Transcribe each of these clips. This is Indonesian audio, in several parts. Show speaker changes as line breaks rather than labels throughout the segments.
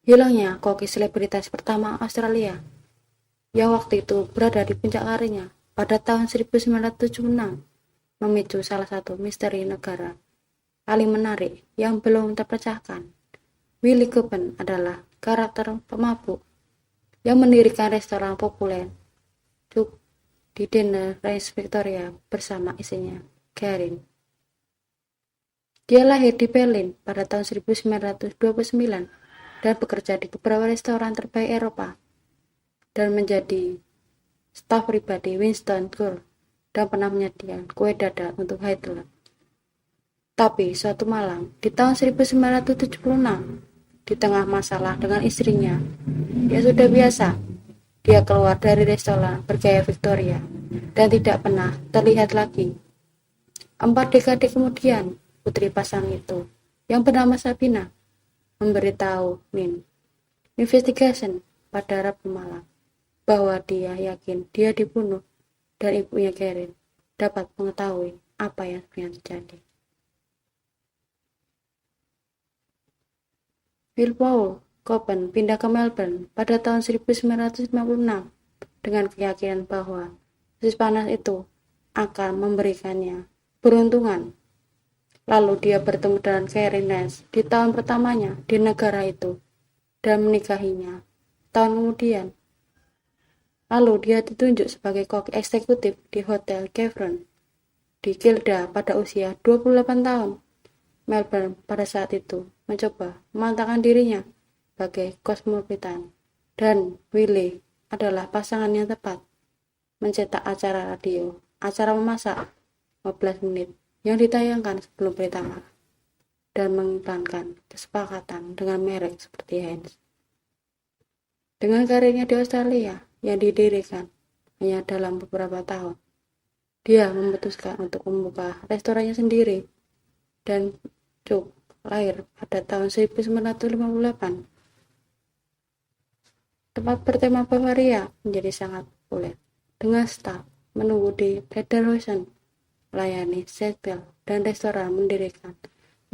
Hilangnya koki selebritas pertama Australia yang waktu itu berada di puncak karirnya pada tahun 1976 memicu salah satu misteri negara paling menarik yang belum terpecahkan. Willie Coben adalah karakter pemabuk yang mendirikan restoran populer di Denner Range, Victoria bersama istrinya, Karen. Dia lahir di Berlin pada tahun 1929 dan bekerja di beberapa restoran terbaik Eropa dan menjadi staf pribadi Winston Churchill dan pernah menyediakan kue dadar untuk Hitler. Tapi suatu malam di tahun 1976, di tengah masalah dengan istrinya, ya sudah biasa, dia keluar dari restoran bergaya Victoria dan tidak pernah terlihat lagi. 4 dekade kemudian, putri pasang itu, yang bernama Sabina, memberitahu Investigation pada Rabu malam bahwa dia yakin dia dibunuh dan ibunya Karen dapat mengetahui apa yang sebenarnya terjadi. Will Paul Coben pindah ke Melbourne pada tahun 1956 dengan keyakinan bahwa musim panas itu akan memberikannya beruntungan. Lalu dia bertemu dengan Karen Lance di tahun pertamanya di negara itu dan menikahinya tahun kemudian. Lalu dia ditunjuk sebagai kok eksekutif di Hotel Chevron di Gilda pada usia 28 tahun. Melbourne pada saat itu mencoba memantapkan dirinya sebagai kosmopolitan dan Willie adalah pasangan yang tepat mencetak acara radio, acara memasak 15 menit yang ditayangkan sebelum pertama dan mengiklankan kesepakatan dengan merek seperti Heinz. Dengan karirnya di Australia yang didirikan hanya dalam beberapa tahun, dia memutuskan untuk membuka restorannya sendiri dan Chuck lahir pada tahun 1958. Tempat bertema Bavaria menjadi sangat populer dengan staf menunggu di Lederhosen, melayani Sheffield dan restoran mendirikan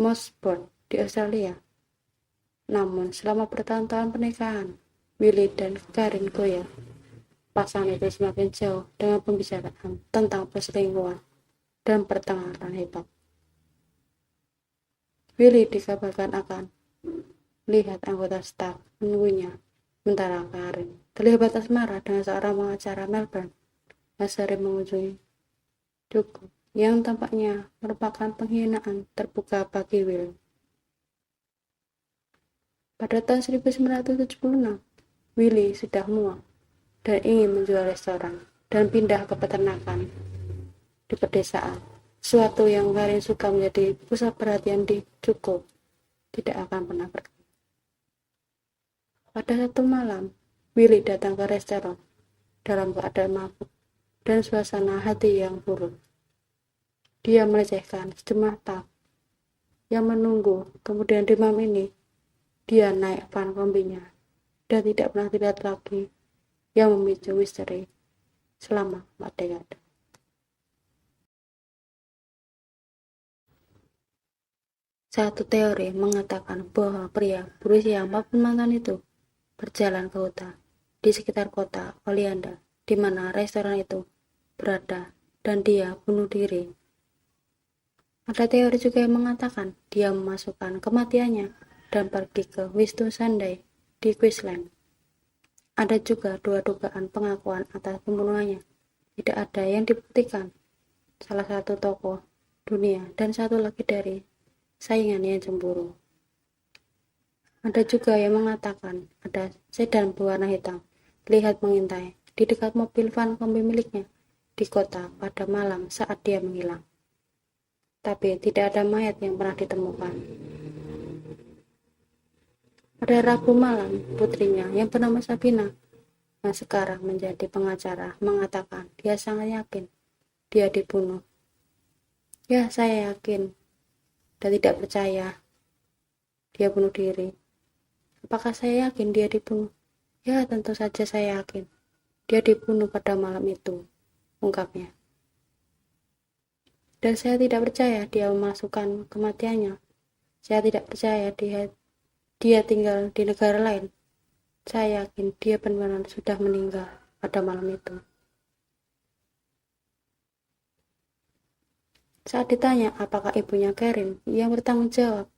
Mosport di Australia. Namun selama bertahun-tahun pernikahan, Willie dan Karen goyah. Pasangan itu semakin jauh dengan pembicaraan tentang perselingkuhan dan pertengkaran hebat. Willie dikabarkan akan melihat anggota staf menunggunya, sementara Karen terlibat asmara dengan seorang pengacara Melbourne yang sering mengunjungi Duke, yang tampaknya merupakan penghinaan terbuka bagi Will. Pada tahun 1976, Willie sudah muak dan ingin menjual restoran dan pindah ke peternakan di pedesaan. Sesuatu yang Karen suka menjadi pusat perhatian di Cukup tidak akan pernah pergi. Pada satu malam, Willie datang ke restoran dalam keadaan mabuk dan suasana hati yang buruk. Dia melecehkan sejumlah staff yang menunggu, kemudian di malam ini dia naik van kombinya dan tidak pernah terlihat lagi, yang memicu misteri selama 4 dekade. Satu teori mengatakan bahwa pria berusia 40 tahun itu berjalan ke hutan di sekitar kota Oleander, di mana restoran itu berada, dan dia bunuh diri. Ada teori juga yang mengatakan dia memasukkan kematiannya dan pergi ke Wisdom Sunday di Queensland. Ada juga 2 dugaan pengakuan atas pembunuhannya. Tidak ada yang dibuktikan. Salah satu tokoh dunia dan satu lagi dari saingan yang cemburu. Ada juga yang mengatakan ada sedan berwarna hitam terlihat mengintai di dekat mobil van kombi miliknya di kota pada malam saat dia menghilang. Tapi tidak ada mayat yang pernah ditemukan. Pada Rabu malam, putrinya yang bernama Sabina, yang sekarang menjadi pengacara, mengatakan dia sangat yakin dia dibunuh. Ya, saya yakin dan tidak percaya dia bunuh diri. Apakah saya yakin dia dibunuh? Ya, tentu saja saya yakin dia dibunuh pada malam itu, ungkapnya. Dan saya tidak percaya dia memasukkan kematiannya. Saya tidak percaya dia tinggal di negara lain. Saya yakin dia benar-benar sudah meninggal pada malam itu. Saat ditanya apakah ibunya Karin yang bertanggung jawab,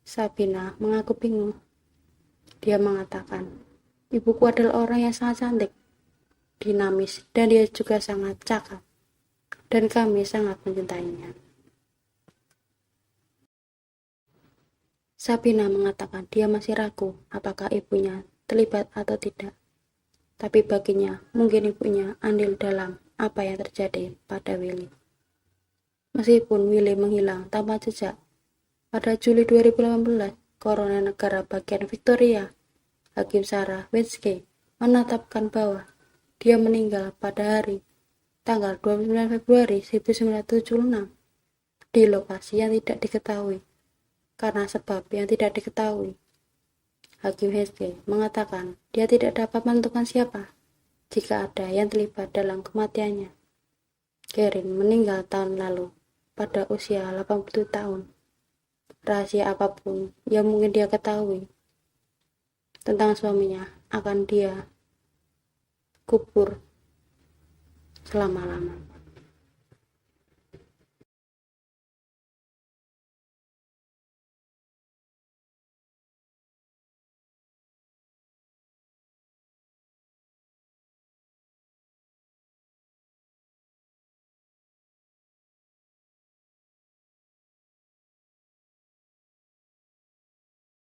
Sabina mengaku bingung. Dia mengatakan, ibuku adalah orang yang sangat cantik, dinamis, dan dia juga sangat cakap. Dan kami sangat mencintainya. Sabina mengatakan dia masih ragu apakah ibunya terlibat atau tidak. Tapi baginya, mungkin ibunya andil dalam apa yang terjadi pada Willy. Meskipun Willy menghilang tanpa jejak, pada Juli 2018, Koroner Negara Bagian Victoria, Hakim Sarah Winski, menetapkan bahwa dia meninggal pada hari tanggal 29 Februari 1976 di lokasi yang tidak diketahui karena sebab yang tidak diketahui. Hakim Winski mengatakan dia tidak dapat menentukan siapa jika ada yang terlibat dalam kematiannya. Karin meninggal tahun lalu pada usia 80 tahun. Rahasia apapun yang mungkin dia ketahui tentang suaminya akan dia kubur selama-lamanya.